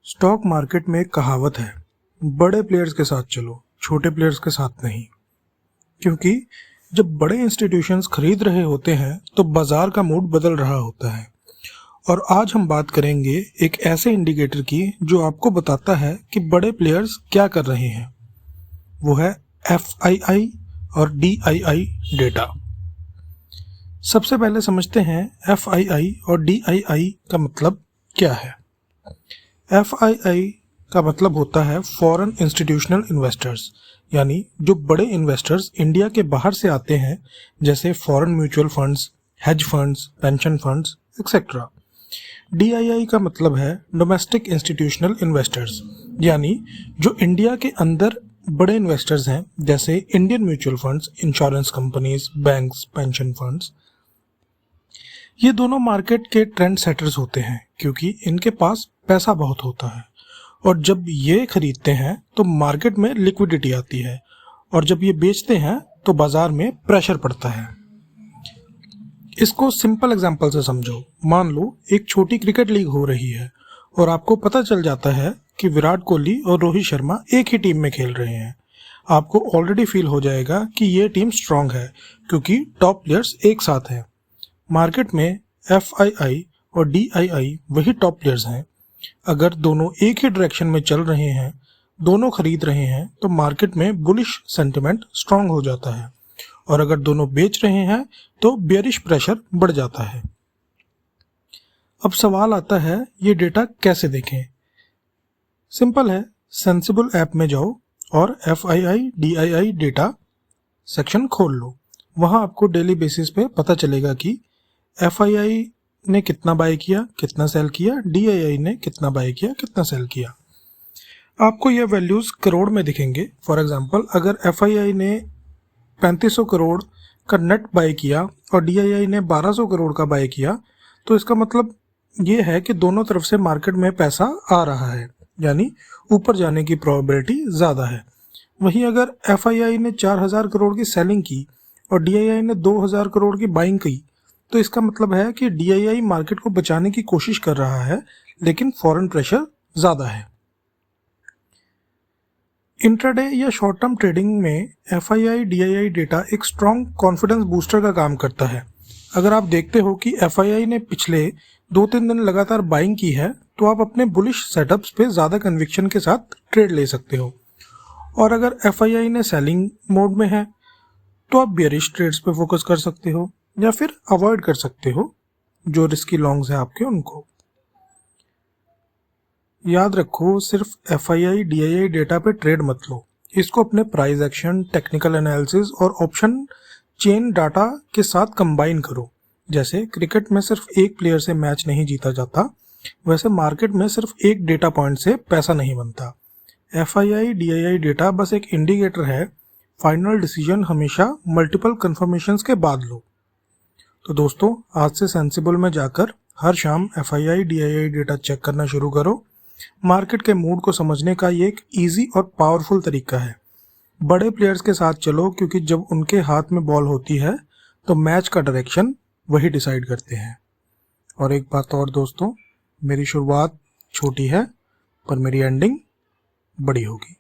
Stock market में एक कहावत है, बड़े प्लेयर्स के साथ चलो, छोटे प्लेयर्स के साथ नहीं। क्योंकि जब बड़े इंस्टीट्यूशंस खरीद रहे होते हैं तो बाजार का मूड बदल रहा होता है। और आज हम बात करेंगे एक ऐसे इंडिकेटर की जो आपको बताता है कि बड़े प्लेयर्स क्या कर रहे हैं। वो है FII और DII डेटा। सबसे पहले समझते हैं FII और DII का मतलब क्या है। FII का मतलब होता है फॉरेन इंस्टीट्यूशनल इन्वेस्टर्स, यानी जो बड़े इन्वेस्टर्स इंडिया के बाहर से आते हैं, जैसे foreign mutual funds, hedge funds, pension funds etcetera. DII का मतलब है डोमेस्टिक इंस्टीट्यूशनल इन्वेस्टर्स, यानी जो इंडिया के अंदर बड़े इन्वेस्टर्स हैं, जैसे Indian mutual funds, insurance companies, banks, pension funds. ये दोनों मार्केट के ट्रेंड सेटर्स होते हैं क्योंकि इनके पास पैसा बहुत होता है, और जब ये खरीदते हैं तो मार्केट में लिक्विडिटी आती है, और जब ये बेचते हैं तो बाजार में प्रेशर पड़ता है। इसको सिंपल एग्जांपल से समझो। मान लो एक छोटी क्रिकेट लीग हो रही है और आपको पता चल जाता है कि विराट कोहली और रोहित शर्मा एक ही टीम में खेल रहे हैं। आपको ऑलरेडी फील हो जाएगा कि ये टीम स्ट्रांग है क्योंकि टॉप प्लेयर्स एक साथ हैं। मार्केट में FII और DII वही टॉप प्लेयर्स हैं। अगर दोनों एक ही डायरेक्शन में चल रहे हैं, दोनों खरीद रहे हैं, तो मार्केट में बुलिश सेंटिमेंट स्ट्रांग हो जाता है, और अगर दोनों बेच रहे हैं तो बेयरिश प्रेशर बढ़ जाता है। अब सवाल आता है, ये डेटा कैसे देखें। सिंपल है, सेंसिबल ऐप में जाओ और FII DII डेटा सेक्शन खोल लो। वहां आपको डेली बेसिस पे पता चलेगा कि FII ने कितना बाय किया, कितना सेल किया, DII ने कितना बाय किया, कितना सेल किया। आपको ये वैल्यूज करोड़ में दिखेंगे। फॉर एग्जांपल, अगर FII ने 3500 करोड़ का नेट बाय किया और DII ने 1200 करोड़ का बाय किया, तो इसका मतलब ये है कि दोनों तरफ से मार्केट में पैसा आ रहा है, यानी ऊपर जाने की प्रोबेबिलिटी ज़्यादा है। वहीं अगर FII ने 4000 करोड़ की सेलिंग की और DII ने 2000 करोड़ की बाइंग की, तो इसका मतलब है कि DII मार्केट को बचाने की कोशिश कर रहा है, लेकिन फॉरेन प्रेशर ज़्यादा है। इंट्राडे या शॉर्ट टर्म ट्रेडिंग में FII DII डेटा एक स्ट्रॉन्ग कॉन्फिडेंस बूस्टर का काम करता है। अगर आप देखते हो कि FII ने पिछले 2-3 दिन लगातार बाइंग की है, तो आप अपने बुलिश सेटअप्स पे ज़्यादा कन्विक्शन के साथ ट्रेड ले सकते हो। और अगर FII ने सेलिंग मोड में है, तो आप बेयरिश ट्रेड्स पे फोकस कर सकते हो या फिर अवॉइड कर सकते हो जो रिस्की लॉन्ग्स है आपके उनको। याद रखो, सिर्फ FII DII डेटा पे ट्रेड मत लो। इसको अपने प्राइस एक्शन, टेक्निकल एनालिसिस और ऑप्शन चेन डाटा के साथ कंबाइन करो। जैसे क्रिकेट में सिर्फ एक प्लेयर से मैच नहीं जीता जाता, वैसे मार्केट में सिर्फ एक डेटा पॉइंट से पैसा नहीं बनता। FII DII डेटा बस एक इंडिकेटर है। फाइनल डिसीजन हमेशा मल्टीपल कंफर्मेशंस के बाद लो। तो दोस्तों, आज से सेंसिबल में जाकर हर शाम FII DII डेटा चेक करना शुरू करो। मार्केट के मूड को समझने का ये एक इजी और पावरफुल तरीका है। बड़े प्लेयर्स के साथ चलो क्योंकि जब उनके हाथ में बॉल होती है तो मैच का डायरेक्शन वही डिसाइड करते हैं। और एक बात और दोस्तों, मेरी शुरुआत छोटी है पर मेरी एंडिंग बड़ी होगी।